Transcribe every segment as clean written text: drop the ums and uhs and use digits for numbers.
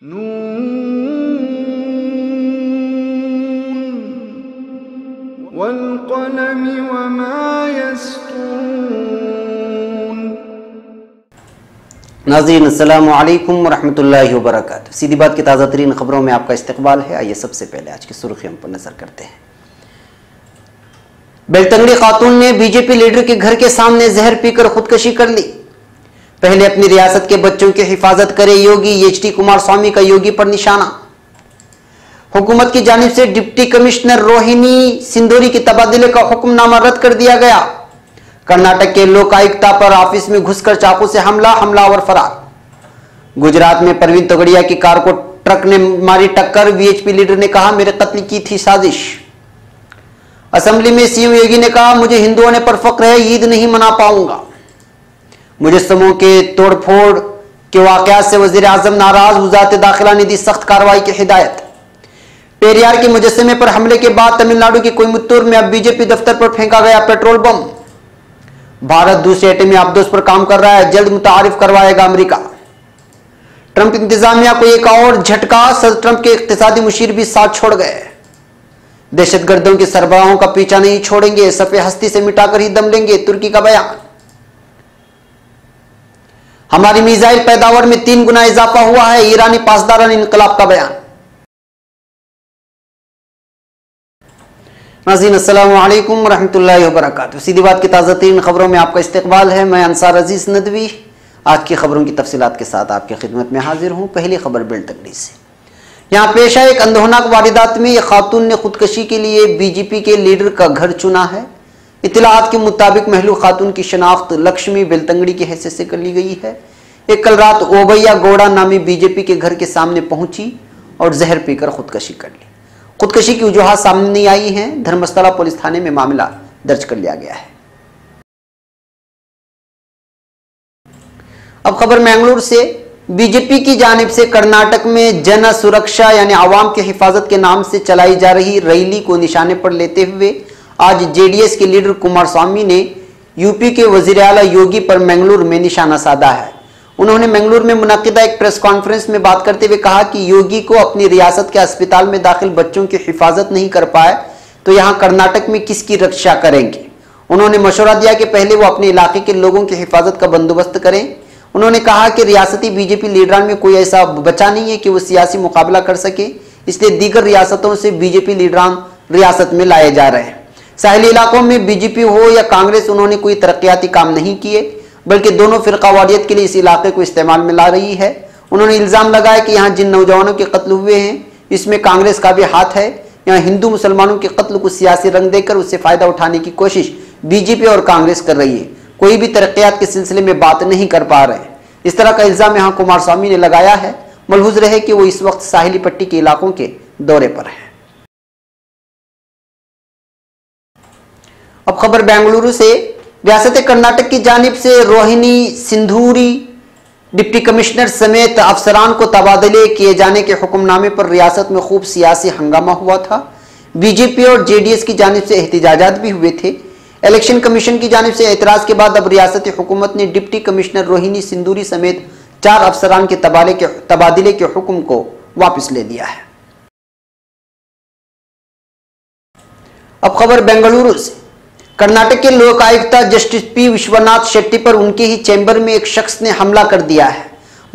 नून वल्क़लमि वमा यस्तून। नाज़रीन अस्सलामु अलैकुम वरहमतुल्लाहि वबरकातुहू। सीधी बात की ताज़ा तरीन खबरों में आपका इस्तकबाल है। आइए सबसे पहले आज की सुर्खियों पर नजर करते हैं। बेलतंगड़ी खातून ने बीजेपी लीडर के घर के सामने जहर पीकर खुदकुशी कर ली। पहले अपनी रियासत के बच्चों की हिफाजत करे योगी, एचडी कुमारस्वामी का योगी पर निशाना। हुकूमत की जानिब से डिप्टी कमिश्नर रोहिणी सिंधूरी की तबादले का हुक्मनामा रद्द कर दिया गया। कर्नाटक के लोकायुक्ता पर ऑफिस में घुसकर चाकू से हमलावर फरार। गुजरात में परवीन तोगड़िया की कार को ट्रक ने मारी टक्कर, वीएचपी लीडर ने कहा मेरे कत्ल की थी साजिश। असेंबली में सीएम योगी ने कहा मुझे हिंदू होने पर फख्र है, ईद नहीं मना पाऊंगा। मुजस्समों के तोड़फोड़ के वाकयात से वजीर आजम नाराज, वजारत दाखिला ने दी सख्त कार्रवाई की हिदायत। पेरियार के मुजस्समे पर हमले के बाद तमिलनाडु के कोयम्बटूर में अब बीजेपी दफ्तर पर फेंका गया पेट्रोल बम। भारत दूसरे एटमी आपदोस पर काम कर रहा है, जल्द मुतारिफ करवाएगा अमेरिका। ट्रंप इंतजामिया को एक और झटका, सदर ट्रंप के इक्तिसादी मुशीर भी साथ छोड़ गए। दहशतगर्दों के सरबराहों का पीछा नहीं छोड़ेंगे, सफ़े हस्ती से मिटाकर ही दम लेंगे, तुर्की का बयान। हमारी मिसाइल पैदावार में 3 गुना इजाफा हुआ है, ईरानी पासदारान इनकलाब का बयान। नाज़रीन अस्सलामु अलैकुम वरहमतुल्लाहि वबरकातुहू। सीधी बात की ताज़ा तरीन खबरों में आपका इस्तकबाल है। मैं अंसार अजीज नदवी आज की खबरों की तफसीलात के साथ आपकी खिदमत में हाजिर हूँ। पहली खबर बेलतंगड़ी से। यहाँ पेश है एक अंदोहनाक वारदात में एक खातून ने खुदकुशी के लिए बीजेपी के लीडर का घर चुना है। इत्तलाआत के मुताबिक महलूक खातून की शनाख्त लक्ष्मी बेलतंगड़ी की हैसियत से कर ली गई है। एक कल रात ओबैया गौड़ा नामी बीजेपी के घर के सामने पहुंची और जहर पीकर खुदकुशी कर ली। खुदकुशी की वजूहात सामने नहीं आई हैं। धर्मस्थला पुलिस थाने में मामला दर्ज कर लिया गया है। अब खबर मैंगलोर से। बीजेपी की जानिब से कर्नाटक में जन सुरक्षा यानी आवाम की हिफाजत के नाम से चलाई जा रही रैली को निशाने पर लेते हुए आज जेडीएस के लीडर कुमारस्वामी ने यूपी के वजीर आला योगी पर मैंगलोर में निशाना साधा है। उन्होंने मैंगलोर में मुनक्किदा एक प्रेस कॉन्फ्रेंस में बात करते हुए कहा कि योगी को अपनी रियासत के अस्पताल में दाखिल बच्चों की हिफाजत नहीं कर पाए तो यहाँ कर्नाटक में किसकी रक्षा करेंगे। उन्होंने मशवरा दिया कि पहले वो अपने इलाके के लोगों की हिफाजत का बंदोबस्त करें। उन्होंने कहा कि रियासती बीजेपी लीडरान में कोई ऐसा बचा नहीं है कि वो सियासी मुकाबला कर सके, इसलिए दीगर रियासतों से बीजेपी लीडरान रियासत में लाए जा रहे हैं। साहिली इलाकों में बीजेपी हो या कांग्रेस, उन्होंने कोई तरक्याती काम नहीं किए, बल्कि दोनों फिरकावारियत के लिए इस इलाके को इस्तेमाल में ला रही है। उन्होंने इल्ज़ाम लगाया कि यहाँ जिन नौजवानों के कत्ल हुए हैं इसमें कांग्रेस का भी हाथ है। यहाँ हिंदू मुसलमानों के कत्ल को सियासी रंग देकर उससे फ़ायदा उठाने की कोशिश बीजेपी और कांग्रेस कर रही है। कोई भी तरक्यात के सिलसिले में बात नहीं कर पा रहे। इस तरह का इल्ज़ाम यहाँ कुमारस्वामी ने लगाया है। मलहूज रहे कि वो इस वक्त साहिली पट्टी के इलाकों के दौरे पर है। अब खबर बेंगलुरु से। रियासत कर्नाटक की जानिब से रोहिणी सिंधूरी डिप्टी कमिश्नर समेत अफसरान को तबादले किए जाने के हुक्मनामे पर रियासत में खूब सियासी हंगामा हुआ था। बीजेपी और जेडीएस की जानिब से एहतजाजात भी हुए थे। इलेक्शन कमीशन की जानिब से एतराज के बाद अब रियासती हुकूमत ने डिप्टी कमिश्नर रोहिणी सिंधूरी समेत 4 अफसरान के तबादले के हुक्म को वापस ले लिया है। अब खबर बेंगलुरु से। कर्नाटक के लोकायुक्ता जस्टिस पी विश्वनाथ शेट्टी पर उनके ही चैम्बर में एक शख्स ने हमला कर दिया है।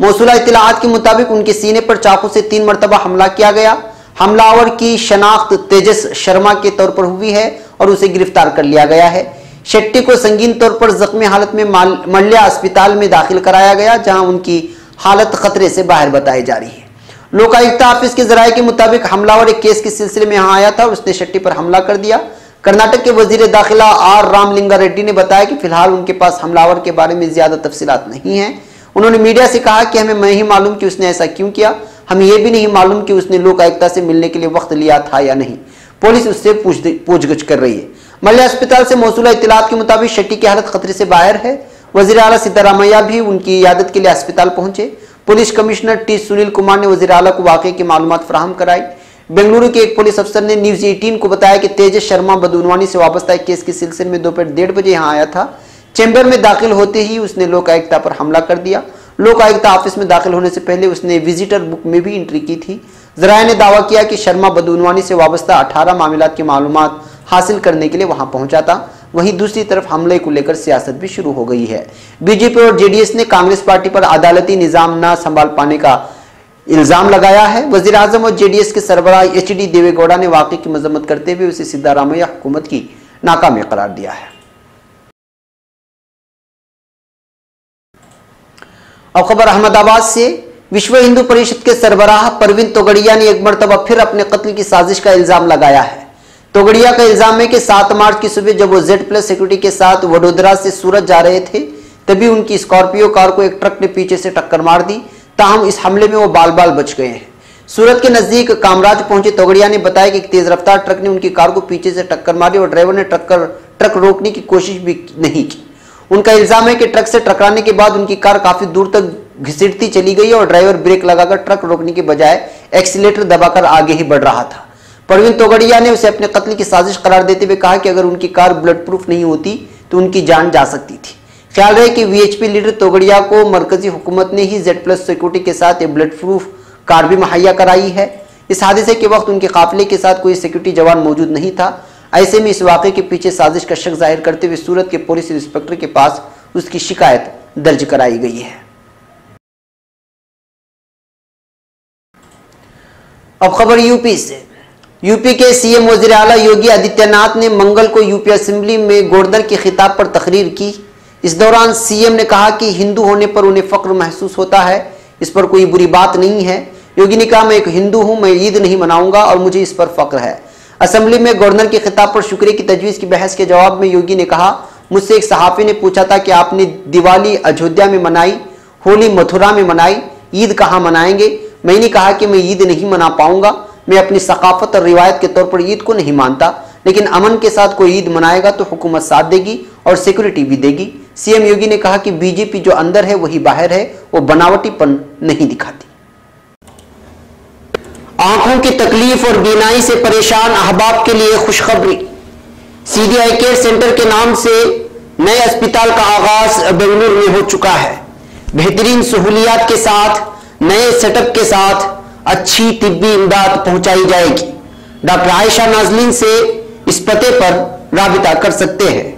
मौसूला इत्तलाआत के मुताबिक उनके सीने पर चाकू से 3 मरतबा हमला किया गया। हमलावर की शनाख्त तेजस शर्मा के तौर पर हुई है और उसे गिरफ्तार कर लिया गया है। शेट्टी को संगीन तौर पर जख्मी हालत में मल्ल्या अस्पताल में दाखिल कराया गया, जहां उनकी हालत खतरे से बाहर बताई जा रही है। लोकायुक्ता ऑफिस के जराये के मुताबिक हमलावर एक केस के सिलसिले में यहाँ आया था और उसने शेट्टी पर हमला कर दिया। कर्नाटक के वजीर दाखिला आर रामलिंगा रेड्डी ने बताया कि फिलहाल उनके पास हमलावर के बारे में ज्यादा तफसीलात नहीं है। उन्होंने मीडिया से कहा कि हमें नहीं मालूम कि उसने ऐसा क्यों किया, हमें यह भी नहीं मालूम कि उसने लोकायुक्ता से मिलने के लिए वक्त लिया था या नहीं। पुलिस उससे पूछगछ कर रही है। मल्ल्या अस्पताल से मौसूला इत्तलात के मुताबिक शेट्टी की हालत खतरे से बाहर है। वजीर आला सिद्धारामैया भी उनकी इयादत के लिए अस्पताल पहुंचे। Police commissioner T Sunil Kumar ने वजीर आला को वाकये की मालूमात फराहम कराई। बेंगलुरु के एक पुलिस अफसर ने न्यूज 18 को बताया कि तेजस शर्मा बदउनवानी से वाबस्ता एक केस के सिलसिले में दोपहर 1:30 बजे यहाँ आया था। चैम्बर में दाखिल होते ही उसने लोकायुक्ता पर हमला कर दिया। लोक आयुक्त ऑफिस में दाखिल होने से पहले उसने विजिटर बुक में भी एंट्री की थी। जराये ने दावा किया कि शर्मा बदउनवानी से वाबस्ता 18 मामलात की मालूमात हासिल करने के लिए वहां पहुंचा था। वहीं दूसरी तरफ हमले को लेकर सियासत भी शुरू हो गई है। बीजेपी और जेडीएस ने कांग्रेस पार्टी पर अदालती निजाम न संभाल पाने का इल्जाम लगाया है। वजीर आजम और जेडीएस के सरबराह एचडी देवेगौड़ा ने वाकई की मजम्मत करते हुए उसे सिद्धारामैया हुकूमत की नाकामी करार दिया है। अब खबर अहमदाबाद से। विश्व हिंदू परिषद के सरबराह परवीन तोगड़िया ने एक मरतबा फिर अपने कत्ल की साजिश का इल्जाम लगाया है। तोगड़िया का इल्जाम है कि 7 मार्च की सुबह जब वो Z+ सिक्योरिटी के साथ वडोदरा से सूरत जा रहे थे तभी उनकी स्कॉर्पियो कार को एक ट्रक ने पीछे से टक्कर मार दी। ताहम इस हमले में वो बाल बाल बच गए हैं। सूरत के नजदीक कामराज पहुंचे तोगड़िया ने बताया कि एक तेज रफ्तार ट्रक ने उनकी कार को पीछे से टक्कर मारी और ड्राइवर ने ट्रक रोकने की कोशिश भी नहीं की। उनका इल्जाम है कि ट्रक से टकराने के बाद उनकी कार काफी दूर तक घसीटती चली गई और ड्राइवर ब्रेक लगाकर ट्रक रोकने के बजाय एक्सीलेटर दबाकर आगे ही बढ़ रहा था। परवीन तोगड़िया ने उसे अपने कत्ल की साजिश करार देते हुए कहा कि अगर उनकी कार बुलेट प्रूफ नहीं होती तो उनकी जान जा सकती थी। ख्याल रहे कि वीएचपी लीडर तोगड़िया को मरकजी हुकूमत ने ही Z+ सिक्योरिटी के साथ एक बुलेट प्रूफ कार भी मुहैया कराई है। इस हादसे के वक्त उनके काफिले के साथ कोई सिक्योरिटी जवान मौजूद नहीं था। ऐसे में इस वाक़े के पीछे साजिश का शक जाहिर करते हुए सूरत के पुलिस इंस्पेक्टर के पास उसकी शिकायत दर्ज कराई गई है। अब खबर यूपी से। यूपी के सीएम वजीर आला योगी आदित्यनाथ ने मंगल को यूपी असेंबली में गवर्नर के खिताब पर तकरीर की। इस दौरान सीएम ने कहा कि हिंदू होने पर उन्हें फख्र महसूस होता है, इस पर कोई बुरी बात नहीं है। योगी ने कहा, मैं एक हिंदू हूं, मैं ईद नहीं मनाऊंगा और मुझे इस पर फख्र है। असेंबली में गवर्नर के खिताब पर शुक्रिया की तजवीज़ की बहस के जवाब में योगी ने कहा, मुझसे एक सहाफ़ी ने पूछा था कि आपने दिवाली अयोध्या में मनाई, होली मथुरा में मनाई, ईद कहाँ मनाएंगे। मैंने कहा कि मैं ईद नहीं मना पाऊंगा। मैं अपनी सकाफत और रिवायत के तौर पर ईद को नहीं मानता, लेकिन अमन के साथ कोई ईद मनाएगा तो हुकूमत साथ देगी और सिक्योरिटी भी देगी। सीएम योगी ने कहा कि बीजेपी जो अंदर है वही बाहर है, वो बनावटीपन नहीं दिखाती। आंखों की तकलीफ और बीनाई से परेशान अहबाब के लिए खुशखबरी। सीडी आई केयर सेंटर के नाम से नए अस्पताल का आगाज बेंगलुरु में हो चुका है। बेहतरीन सहूलियात के साथ, नए सेटअप के साथ अच्छी तिब्बी इमदाद पहुंचाई जाएगी। डॉक्टर आयशा नाजलीन से इस पते पर राबिता कर सकते हैं।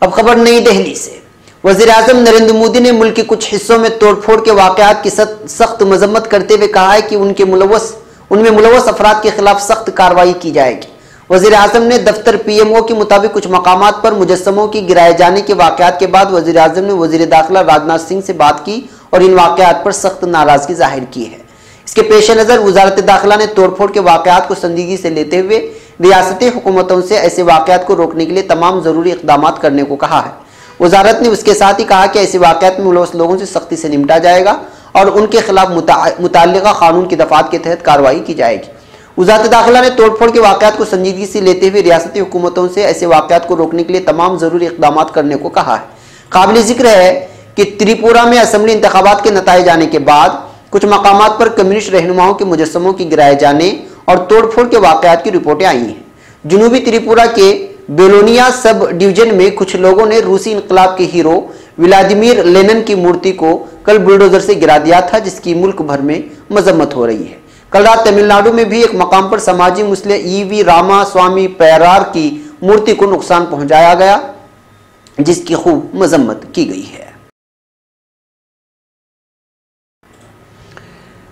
अब खबर नई दिल्ली से। वजीर आजम नरेंद्र मोदी ने मुल्क के कुछ हिस्सों में तोड़फोड़ के वाकयात की सख्त मजम्मत करते हुए कहा है कि उनमें मुलव्वस अफराद के खिलाफ सख्त कार्रवाई की जाएगी। वजीर आजम ने दफ्तर पीएमओ के मुताबिक कुछ मकामात पर मुजस्समों की गिराए जाने के वाकयात के बाद वजीर आजम ने वजीर दाखिला राजनाथ सिंह से बात की और इन वाकयात पर सख्त नाराजगी जाहिर की है। इसके पेश नज़र वजारत दाखिला ने तोड़फोड़ के वाकयात को संजीदगी से लेते हुए रियासती हुकूमतों से ऐसे वाकयात को रोकने के लिए तमाम ज़रूरी इक़दाम करने को कहा है। वजारत ने उसके साथ ही कहा कि ऐसे वाकयात में मुलव्वस लोगों से सख्ती से निपटा जाएगा और उनके खिलाफ मुताल्लिका कानून की दफात के तहत कार्रवाई की जाएगी। वजारत दाखिला ने तोड़फोड़ के वाकयात को संजीदगी से लेते हुए रियासती हुकूमतों से ऐसे वाकयात को रोकने के लिए तमाम ज़रूरी इक़दाम करने को कहा है। काबिल ज़िक्र है कि त्रिपुरा में असेंबली इंतखाबात के नताइज आने के बाद कुछ मकामात पर कम्युनिस्ट रहनुमाओं के मुजस्समों की गिराए जाने और तोड़फोड़ के वाकयात की रिपोर्टें आई हैं। जनूबी त्रिपुरा के बेलोनिया सब डिवीजन में कुछ लोगों ने रूसी इनकलाब के हीरो व्लादिमीर लेनिन की मूर्ति को कल बुलडोजर से गिरा दिया था, जिसकी मुल्क भर में मजम्मत हो रही है। कल रात तमिलनाडु में भी एक मकाम पर समाजी मुस्लिम ईवी रामा स्वामी पैरार की मूर्ति को नुकसान पहुंचाया गया, जिसकी खूब मजम्मत की गई है।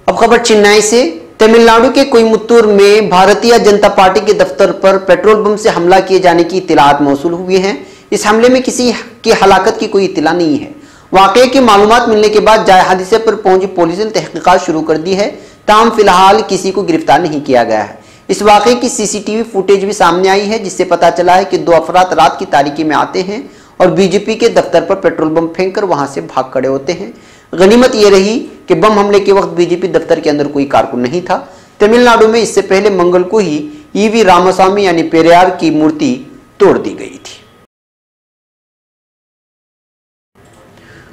अब खबर चेन्नई से। तमिलनाडु के कोयमुत्तूर में भारतीय जनता पार्टी के दफ्तर पर पेट्रोल बम से हमला किए जाने की इत्तलात मौसूल हुई हैं। इस हमले में किसी की हलाकत की कोई इत्तला नहीं है। वाकये की मालूमात मिलने के बाद जाए हादसे पर पहुंची पुलिस ने तहकीकात शुरू कर दी है। ताहम फिलहाल किसी को गिरफ्तार नहीं किया गया है। इस वाकये की सीसीटीवी फुटेज भी सामने आई है, जिससे पता चला है कि 2 अफराद रात की तारीकी में आते हैं और बीजेपी के दफ्तर पर पेट्रोल बम फेंक कर वहां से भाग खड़े होते हैं। गनीमत यह रही कि बम हमले के वक्त बीजेपी दफ्तर के अंदर कोई कारकुन नहीं था। तमिलनाडु में इससे पहले मंगल को ही ईवी रामास्वामी यानी पेरियार की मूर्ति तोड़ दी गई थी।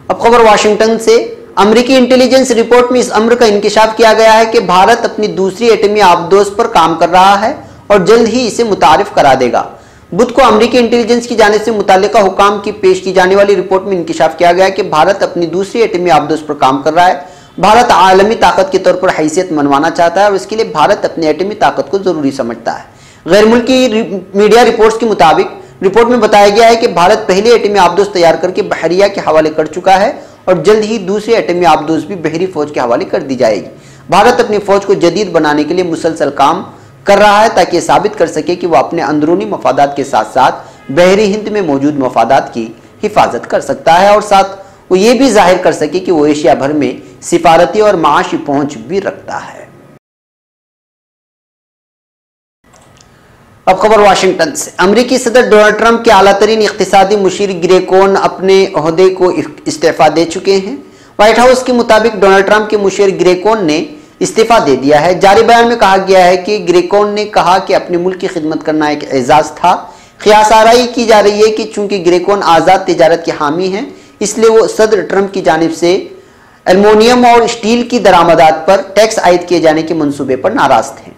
अब खबर वाशिंगटन से। अमेरिकी इंटेलिजेंस रिपोर्ट में इस अम्र का इंकिशाफ किया गया है कि भारत अपनी दूसरी एटमी आबदोज पर काम कर रहा है और जल्द ही इसे मुतारिफ करा देगा। बुध को अमेरिकी इंटेलिजेंस की जानिब से मुतालिका हुकाम की पेश की जाने वाली रिपोर्ट में इंकिशाफ किया गया कि भारत अपनी दूसरी एटमी आबदोश पर काम कर रहा है। भारत आलमी ताकत के तौर पर हैसियत मनवाना चाहता है और इसके लिए भारत अपनी एटमी ताकत को जरूरी समझता है। गैर मुल्की मीडिया रिपोर्ट्स के मुताबिक रिपोर्ट में बताया गया है कि भारत पहले एटमी आबदोश तैयार करके बहरिया के हवाले कर चुका है और जल्द ही दूसरी एटमी आबदोश भी बहरी फौज के हवाले कर दी जाएगी। भारत अपनी फौज को जदीद बनाने के लिए मुसलसल काम कर रहा है ताकि यह साबित कर सके कि वह अपने अंदरूनी मफादात के साथ साथ बहरी हिंद में मौजूद मफादात की हिफाजत कर सकता है और साथ वो ये भी जाहिर कर सके कि वो एशिया भर में सिफारती और माशी पहुंच भी रखता है। अब खबर वाशिंगटन से। अमेरिकी सदर डोनाल्ड ट्रंप के आला तरीन इख्तिसादी मुशीर ग्रेकोन अपने ओहदे को इस्तीफा दे चुके हैं। व्हाइट हाउस के मुताबिक डोनाल्ड ट्रंप के मुशीर ग्रेकोन ने इस्तीफा दे दिया है। जारी बयान में कहा गया है कि ग्रेकोन ने कहा कि अपने मुल्क की खिदमत करना एक एजाज था। ख्यास आराई की जा रही है कि चूंकि ग्रेकोन आज़ाद तिजारत के हामी हैं इसलिए वो सदर ट्रंप की जानिब से एल्युमिनियम और स्टील की दरामदात पर टैक्स आयद किए जाने के मंसूबे पर नाराज थे।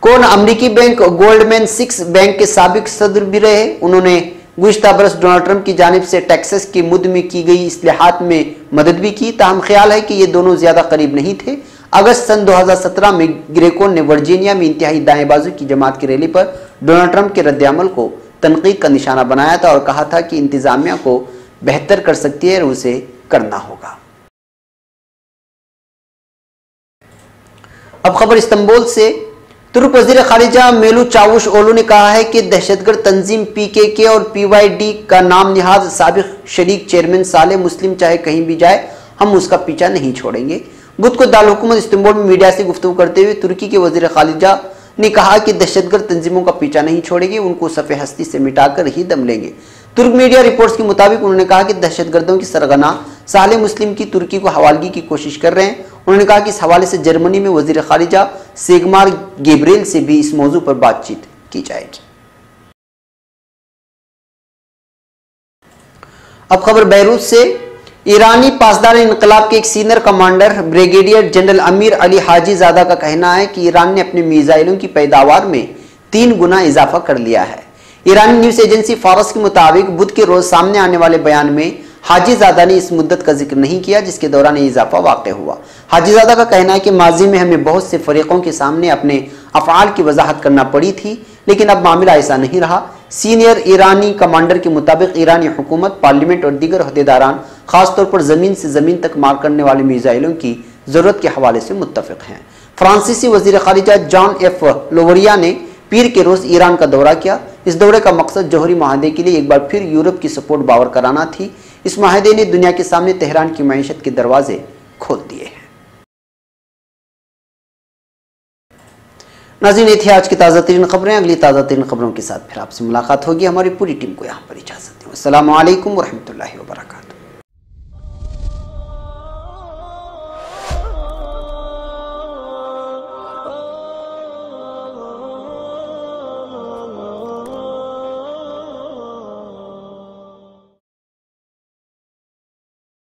कोन अमेरिकी बैंक गोल्डमैन सिक्स बैंक के साबिक सदर भी रहे। उन्होंने गुज़िश्ता बरस डोनाल्ड ट्रंप की जानिब से टैक्सेस की मुद्द में की गई इस्लाहात में मदद भी की। ताहम ख्याल है कि ये दोनों ज्यादा करीब नहीं थे। अगस्त सन 2017 में ग्रेकोन ने वर्जीनिया में इंतहाई दाएं बाजू की जमात की रैली पर डोनाल्ड ट्रंप के रद्द-ए-अमल को तनकीद का निशाना बनाया था और कहा था कि इंतजामिया को बेहतर कर सकती है और उसे करना होगा। अब खबर इस्तांबुल से। तुर्क वजीर खारिजा मेलू चावुश ओलू ने कहा है कि दहशतगर्द तंजीम पीकेके और पीवाईडी का नाम निहाज साबिक शरीक चेयरमैन साले मुस्लिम चाहे कहीं भी जाए हम उसका पीछा नहीं छोड़ेंगे। बुध को दारुल हुकूमत इस्तांबुल में मीडिया से गुफ्तगू करते हुए तुर्की के वजीर खारिजा ने कहा कि दहशतगर्द तंजीमों का पीछा नहीं छोड़ेंगे, उनको सफ़े हस्ती से मिटाकर ही दम लेंगे। तुर्क मीडिया रिपोर्ट्स के मुताबिक उन्होंने कहा कि दहशतगर्दों की सरगना साले मुस्लिम की तुर्की को हवालगी की कोशिश कर रहे हैं। उन्होंने कहा कि इस हवाले से जर्मनी में वजीर खारिजा सेगमार गेब्रियल से भी इस मौजू पर बातचीत की जाएगी। अब खबर बैरूत से। ईरानी पासदार इनकलाब के एक senior commander brigadier general Amir Ali हाजी ज़ादा का कहना है कि ईरान ने अपने मिसाइलों की पैदावार में 3 गुना इजाफा कर लिया है। ईरानी न्यूज़ एजेंसी फारस के मुताबिक बुध के रोज सामने आने वाले बयान में हाजीजादा ने इस मुद्दत का जिक्र नहीं किया जिसके दौरान इजाफा वाक़ हुआ। हाजीजादा का कहना है कि माजी में हमें बहुत से फरीकों के सामने अपने अफ़आल की वजाहत करना पड़ी थी, लेकिन अब मामला ऐसा नहीं रहा। सीनियर ईरानी कमांडर के मुताबिक ईरानी हुकूमत, पार्लियामेंट और दीगर अहदेदारान खासतौर पर ज़मीन से ज़मीन तक मार करने वाले मिसाइलों की ज़रूरत के हवाले से मुत्तफ़िक़ हैं। फ्रांसीसी वज़ीर ख़ारिजा जॉन एफ लोवरिया ने पीर के रोज़ ईरान का दौरा किया। इस दौरे का मकसद जौहरी माहदे के लिए एक बार फिर यूरोप की सपोर्ट बावर कराना थी। इस माहदे ने दुनिया के सामने तेहरान की मईशत के दरवाजे खोल दिए हैं। नाज़रीन, ये थी आज की ताज़ा तरीन खबरें। अगली ताज़ा तरीन खबरों के साथ फिर आपसे मुलाकात होगी। हमारी पूरी टीम को यहाँ पर इजाज़त दें। अस्सलामु अलैकुम व रहमतुल्लाहि व बरकातुहू।